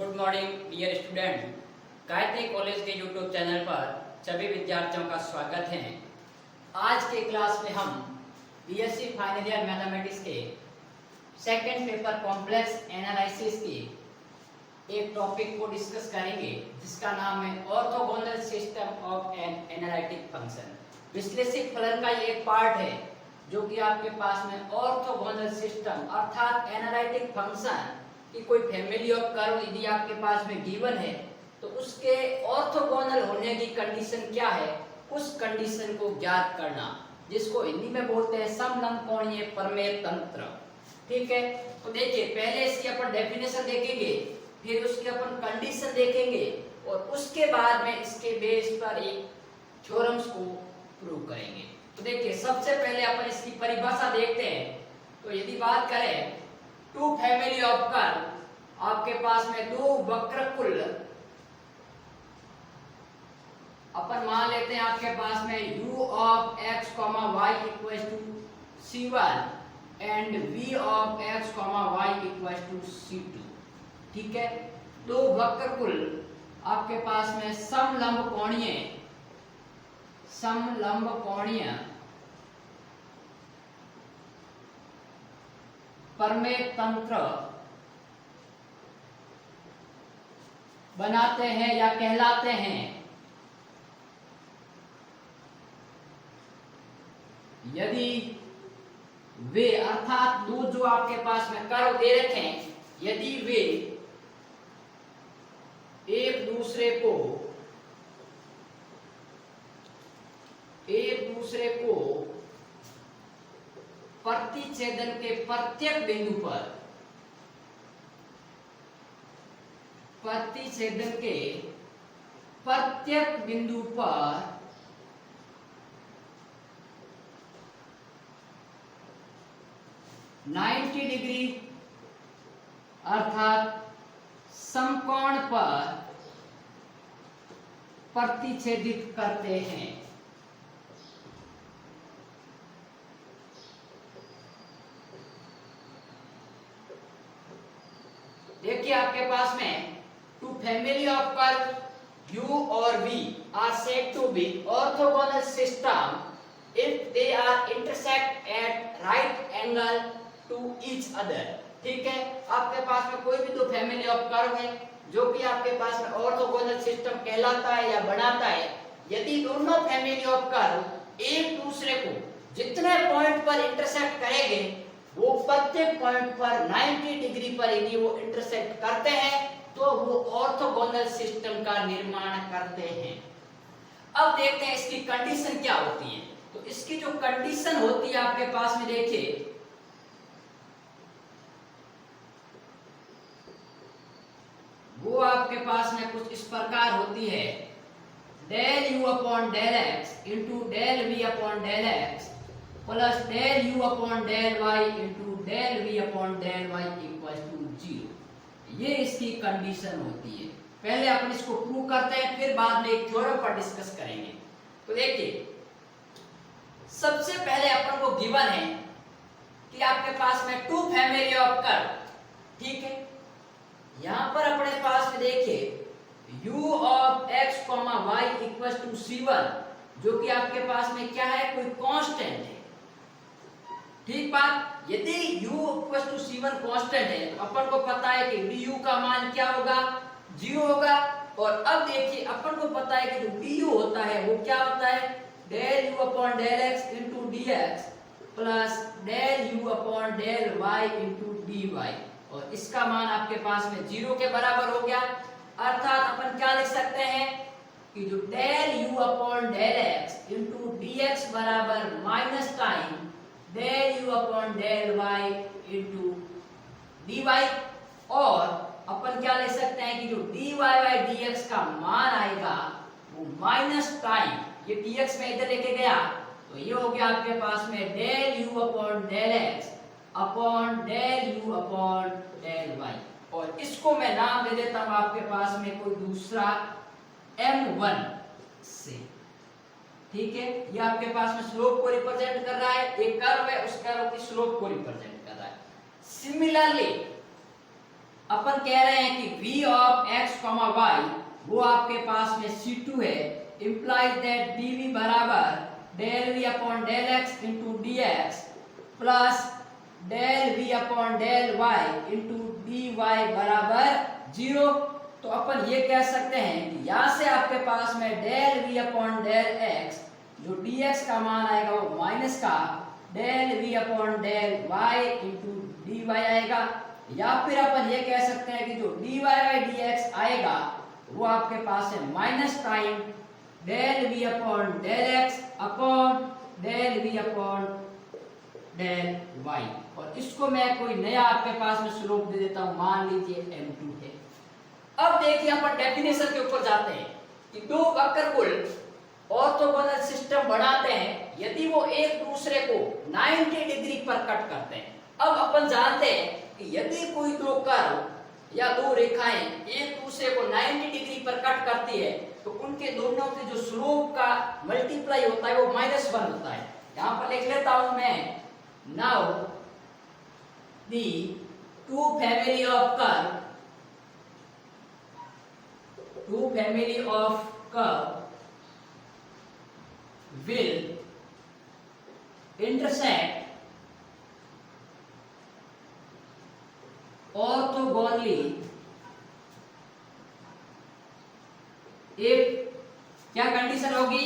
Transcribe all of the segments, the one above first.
Good morning dear student. Gayatri college के YouTube channel पर सभी विद्यार्थियों का स्वागत है। आज के क्लास में हम बीएससी फाइनल ईयर मैथमेटिक्स के सेकंड पेपर कॉम्प्लेक्स एनालिसिस के एक टॉपिक को डिस्कस करेंगे जिसका नाम है orthogonal system of an analytic function. विश्लेषिक फलन का ये एक पार्ट है जो कि आपके पास में ऑर्थोगोनल सिस्टम अर्थात एनालिटिक फंक्शन कि कोई फैमिली ऑफ कर्व यदि आपके पास में गिवन है तो उसके ऑर्थोगोनल होने की कंडीशन क्या है, उस कंडीशन को ज्ञात करना, जिसको हिंदी में बोलते हैं समलंबकोणीय प्रमेय तंत्र। ठीक है, तो देखिए पहले इसकी अपन डेफिनेशन देखेंगे, फिर उसके अपन कंडीशन देखेंगे और उसके बाद में इसके बेस पर एक थ्योरम्स को प्रूव करेंगे। तो देखिए सबसे पहले अपन इसकी परिभाषा देखते हैं। तो यदि बात करें टू फैमिली ऑफ कर्व, आपके पास में दो वक्रकुल अपन मान लेते हैं आपके पास में u of x, y equals to c1 and v of x, y equals to c2। ठीक है, दो वक्रकुल आपके पास में समलंबकोणीय प्रमेय तंत्र बनाते हैं या कहलाते हैं यदि वे, अर्थात दो जो आपके पास में कर्व दे रखे हैं, यदि वे एक दूसरे को प्रतिच्छेदन के प्रत्येक बिंदु पर 90 डिग्री अर्थात समकोण पर प्रतिच्छेदित करते हैं। देखिए आपके पास में two family of curve u और v are said to be orthogonal system if they are intersect at right angle to each other। ठीक है, आपके पास में कोई भी दो फैमिली ऑफ कर्व है जो कि आपके पास में ऑर्थोगोनल सिस्टम कहलाता है या बनाता है यदि दोनों फैमिली ऑफ कर्व एक दूसरे को जितने पॉइंट पर इंटरसेक्ट करेंगे वो प्रत्येक पॉइंट पर 90 डिग्री पर यदि वो इंटरसेक्ट करते हैं तो वो ऑर्थोगोनल सिस्टम का निर्माण करते हैं। अब देखते हैं इसकी कंडीशन क्या होती है। तो इसकी जो कंडीशन होती है आपके पास में देखिए, वो आपके पास में कुछ इस प्रकार होती है, del u upon del x into del v upon del x plus del u upon del y into del v upon del y equal to 0। ये इसकी कंडीशन होती है। पहले अपन इसको प्रूव करते हैं, फिर बाद में एक थ्योरम पर डिस्कस करेंगे। तो देखिए सबसे पहले अपन को गिवन है कि आपके पास में टू फैमिली ऑफ कर्व। ठीक है, यहां पर अपने पास में देखिए u of x, y equal to c1 जो कि आपके पास में क्या है, कोई कांस्टेंट है। ठीक बात, यदि u equal to c1 constant है तो अपन को पता है कि du का मान क्या होगा, 0 होगा। और अब देखिए अपन को पता है कि जो du होता है वो क्या होता है, del u upon del x into dx plus del u upon del y into dy, और इसका मान आपके पास में 0 के बराबर हो गया। अर्थात अपन क्या लिख सकते हैं कि जो del u upon del x into dx बराबर minus time del u upon del y into dy, और अपन क्या लिख सकते हैं कि जो dy बाई dx का मान आएगा वो माइनस टाइम, ये dx में इधर लेके गया तो ये हो गया आपके पास में del u upon del x upon del u upon del y, और इसको मैं नाम दे देता हूं आपके पास में कोई दूसरा m1 से। ठीक है, ये आपके पास में स्लोप को रिप्रेजेंट कर रहा है, एक कर्व है उस कर्व की स्लोप को रिप्रेजेंट कर रहा है। सिमिलरली अपन कह रहे हैं कि v ऑफ x, y वो आपके पास में C2 है, implies that dv बराबर del v upon del x into dx plus del v upon del y into dy बराबर 0। तो अपन ये कह सकते हैं कि यहाँ से आपके पास में del v upon del x, जो dx का मान आएगा वो माइनस का del v upon del y into dy आएगा, या फिर अपन ये कह सकते हैं कि जो dy बाई dx आएगा वो आपके पास है minus time del v upon del x upon del v upon del y। और इसको मैं कोई नया आपके पास में स्लोप दे देता हूं, मान लीजिए m2 है। अब देखिए अपन डेफिनेशन के ऊपर जाते हैं कि दो वक्रकुल ऑर्थोगोनल सिस्टम बनाते हैं यदि वो एक दूसरे को 90 डिग्री पर कट करते हैं। अब अपन जानते हैं कि यदि कोई दो कर्व या दो रेखाएं एक दूसरे को 90 डिग्री पर कट करती है तो उनके दोनों के जो स्लोप का मल्टीप्लाई होता है वो -1 होता है। यहां पर लिख लेता हूं मैं, now the two family of curve will intersect orthogonally if क्या कंडीशन होगी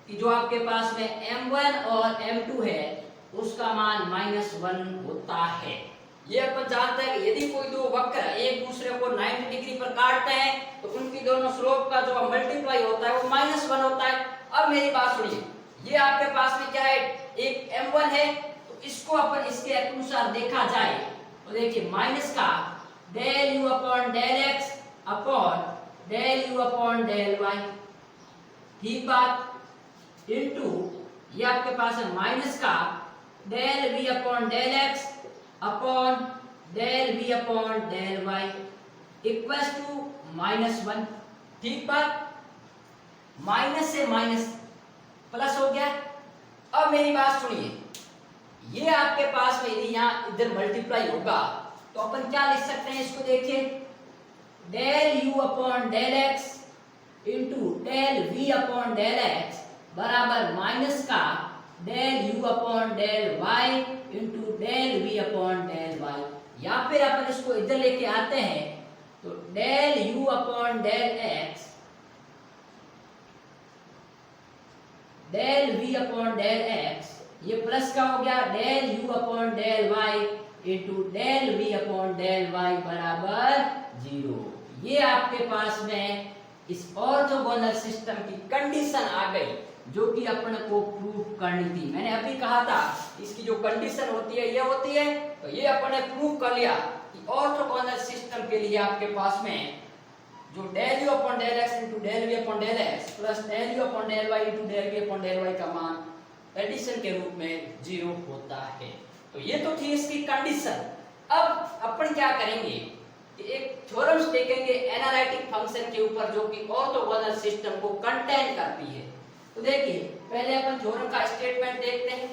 कि जो आपके पास में m1 और m2 है उसका मान -1 होता है। ये अपन जानते हैं कि यदि कोई दो वक्र एक दूसरे को 90 डिग्री पर काटते हैं तो उनकी दोनों स्लोप का जो मल्टीप्लाई होता है वो -1 होता है। अब मेरी बात सुनिए, ये आपके पास में क्या है, एक m1 है, तो इसको अपन इसके अनुसार देखा जाए तो देखिए माइनस का del u upon del x upon del u upon del y, ठीक बात, इनटू ये आपके पास है माइनस का del v upon del x upon del v upon del y equals to -1, ठीक बात। माइनस से माइनस प्लस हो गया। अब मेरी बात सुनिए, ये आपके पास में यदि यहाँ इधर मल्टीप्लाई होगा तो अपन क्या लिख सकते हैं, इसको देखिए, del u upon del x into del v upon del x बराबर माइनस का del u upon del y into del v upon del y। या फिर अपन इसको इधर लेके आते हैं तो del u upon del x del v upon del x ये प्लस का हो गया del u upon del y into del v upon del y बराबर 0। ये आपके पास में इस ऑर्थोगोनल सिस्टम की कंडीशन आ गई जो कि अपन को प्रूफ करनी थी। मैंने अभी कहा था इसकी जो कंडीशन होती है ये होती है, तो ये अपन ने प्रूफ कर लिया कि ऑर्थोगोनल सिस्टम के लिए आपके पास में जो del u upon del x into del v upon del x plus del u upon del y into del v upon del y का मान एडिशन के रूप में 0 होता है। तो ये तो थी इसकी कंडीशन। अब अपन क्या करेंगे कि एक थ्योरम्स देखेंगे एनालिटिक फंक्शन के ऊपर जो कि ऑर्थोगोनल सिस्टम को कंटेन करती है। तो देखिए पहले अपन थ्योरम का स्टेटमेंट देखते हैं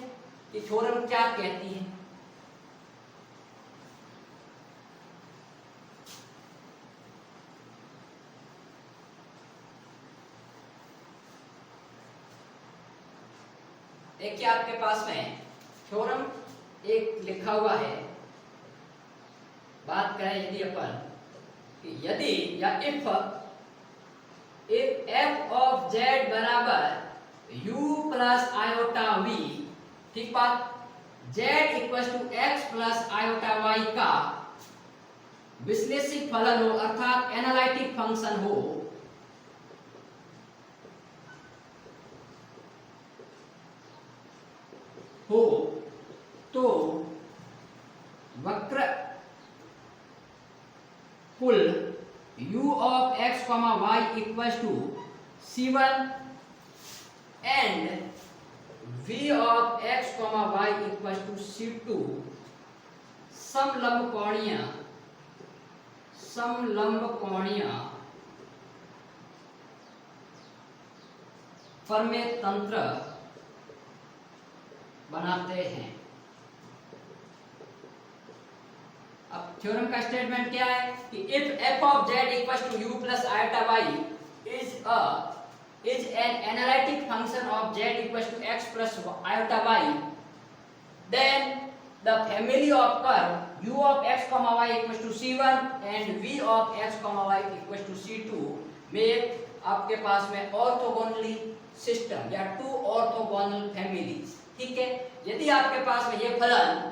कि थ्योरम क्या कहती है। देखिए आपके पास में थ्योरम एक लिखा हुआ है। बात करें यदि अपन कि यदि या इफ f ऑफ z बराबर u प्लस आयोटा v, ठीक बात, z equal to x plus iota y का विश्लेषिक फलन हो अर्थात एनालिटिक फंक्शन हो तो वक्र कुल u of x, y equal to c1 and v of x, y equal to c2 समलंब कोणीय प्रमेय तंत्र बनाते हैं। अब थ्योरम का स्टेटमेंट क्या है कि if f of z equals to u plus iota y is an analytic function of z equals to x plus iota y, then the family of curve u of x comma y equals to c1 and v of x comma y equals to c2 में आपके पास में orthogonally system या to orthogonal families. ठीक है, यदि आपके पास में ये फलन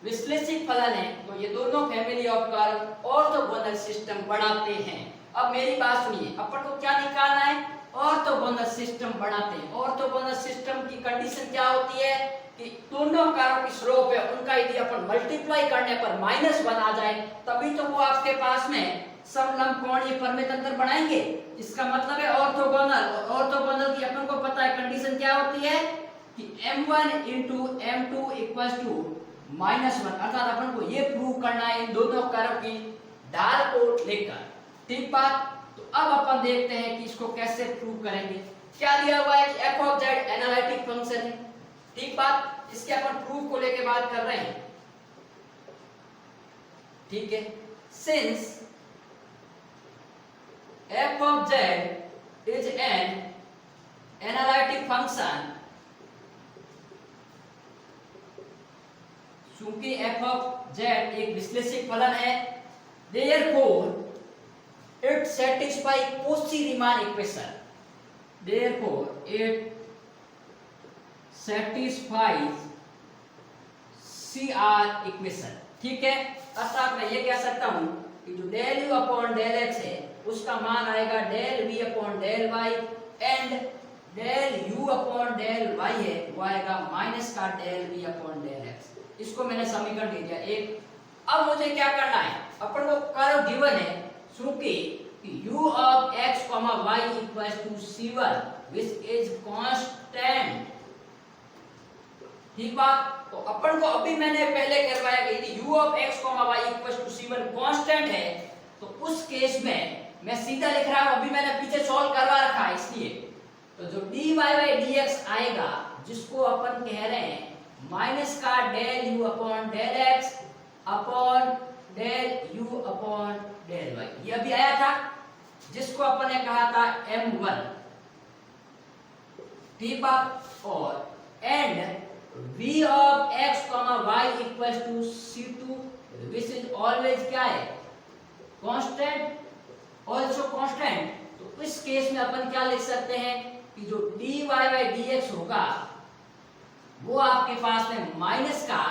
विश्लेषिक फलन है तो ये दोनों family of curve orthogonal system बनाते हैं। अब मेरी बात सुनिए, अपन को क्या निकालना है? ऑर्थोगोनल सिस्टम बनाते हैं। ऑर्थोगोनल सिस्टम की कंडीशन क्या होती है कि दोनों कर्व की स्लोप है उनका यदि अपन मल्टीप्लाई करने पर -1 आ जाए तभी तो वो आपके पास में समलंब कोणीय प्रमेय तंत्र बनाएंगे। इसका मतलब है ऑर्थोगोनल। ऑर्थोगोनल की अपन को पता है कंडीशन क्या होती है कि m1 into m2 equals to -1, अर्थात अपन को ये प्रूव करना है इन दोनों कर्व की ढाल को लेकर। ठीक बात। तो अब अपन देखते हैं कि इसको कैसे प्रूव करेंगे। क्या दिया हुआ है कि f of z analytic function है। ठीक बात, इसके अपन प्रूफ को लेके बात कर रहे हैं। ठीक है, since f of z is an analytic function, चूंकि f of z एक विश्लेषिक फलन है, therefore it satisfies Cauchy-Riemann equation, therefore it satisfies CR equation. ठीक है, अर्थात मैं ये कह सकता हूं कि जो del u upon del x है उसका मान आएगा del v upon del y and del u upon del y है वो आएगा माइनस का del v upon del x। इसको मैंने समीकरण दे दिया एक। अब मुझे क्या करना है, अपन को कर्व गिवन है चूंकि u of x, y equals to c1 which is constant. ठीक बात। तो अपन को अभी मैंने पहले करवाया कि यदि u of x, y equals to c1 constant है तो उस केस में मैं सीधा लिख रहा हूं, अभी मैंने पीछे सॉल्व करवा रखा है इसलिए। तो जो dy बाय dx आएगा जिसको अपन कह रहे हैं माइनस का del u upon del x upon del u upon del y, ये अभी आया था जिसको अपन ने कहा था m1। ठीक बात। और and v of x, y equals to c2 which is always क्या है कांस्टेंट, also कांस्टेंट। तो इस केस में अपन क्या लिख सकते हैं कि जो dy by dx होगा वो आपके पास में माइनस का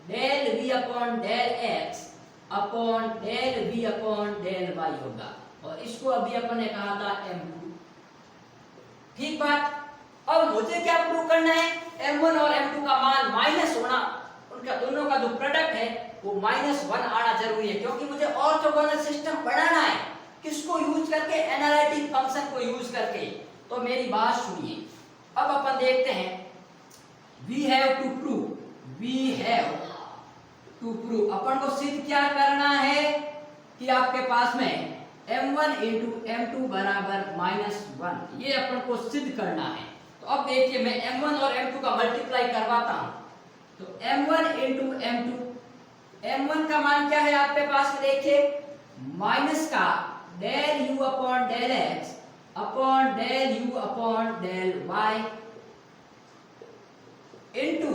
del v upon del x upon del v upon del y होगा और इसको अभी अपन ने कहा था m2। ठीक बात। अब मुझे क्या प्रूव करना है, m1 और m2 का मान माइनस होना, उनका दोनों का जो प्रोडक्ट है वो -1 आना जरूरी है क्योंकि मुझे ऑर्थोगोनल सिस्टम बनाना है। किसको यूज करके? एनालिटिक फंक्शन को यूज करके। तो मेरी बात सुनिए, अब अपन देखते हैं we have to prove अपन को सिद्ध क्या करना है कि आपके पास में m1 into m2 बराबर -1, ये अपन को सिद्ध करना है। तो अब देखिए मैं m1 और m2 का मल्टीप्लाई करवाता हूं। तो m1 into m2, m1 का मान क्या है आपके पास में देखिए माइनस का del u upon del x upon del u upon del y into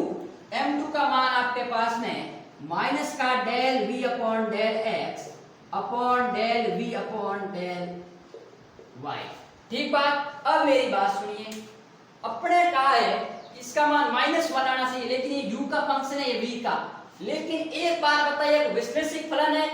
m2 का मान आपके पास में माइनस का del v upon del x upon del v upon del y। ठीक बात। अब मेरी बात सुनिए, अपने कहा है इसका मान -1 आना चाहिए लेकिन ये u का फंक्शन है ये v का। लेकिन एक बात बताइए, विश्लेषिक फलन है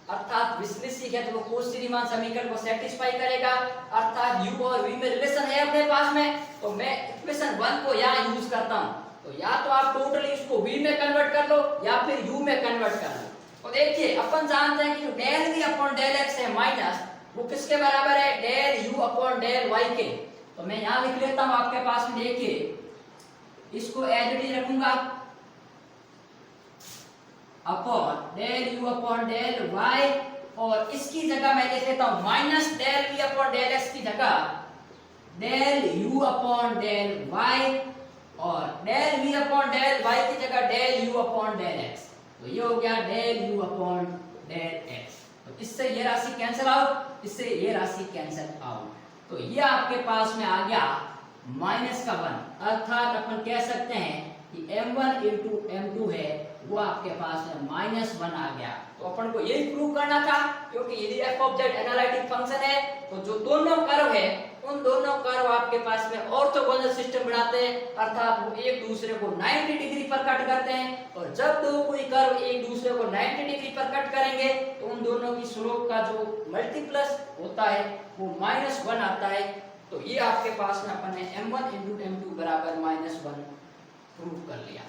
अर्थात विश्लेषिक है तो वो कौशी-रीमान समीकरण को सेटिस्फाई करेगा, अर्थात u और v में रिलेशन है अपने पास में। तो मैं इक्वेशन 1 को यहाँ यूज करता हूँ। तो या तो आप टोटली इसको v में कन्वर्ट कर लो या फिर u में कन्वर्ट कर लो। तो देखिए अपन जानते हैं कि जो del v upon del x है माइनस वो किसके बराबर है, del u upon del y के। तो मैं यहाँ लिख लेता हूँ आपके पास में, देखिए इसको एज इट इज रखूंगा upon del u upon del y और इसकी जगह मैं लिख लेता हूँ minus del v upon del x की जगह del u upon del y और del v upon del y की जगह del u upon del x। तो ये हो गया del u upon del x. तो इससे ये राशि कैंसिल आउट, इससे ये राशि कैंसिल आउट। तो ये आपके पास में आ गया माइनस का 1, अर्थात अपन कह सकते हैं कि m1 इंटू m2 है वो आपके पास में -1 आ गया। तो अपन को यही प्रूव करना था, क्योंकि यदि f of z analytic function है तो जो दोनों कर्व है उन दोनों कर्व आपके पास में ऑर्थोगोनल सिस्टम बनाते हैं, अर्थात वो एक दूसरे को 90 डिग्री पर कट करते हैं। और जब दो कोई कर्व एक दूसरे को 90 डिग्री पर कट करेंगे तो उन दोनों की स्लोप का जो मल्टीप्लस होता है वो -1 आता है। तो ये आपके पास में अपन ने m1 इंटू m2 बराबर -1 प्रूव कर लिया।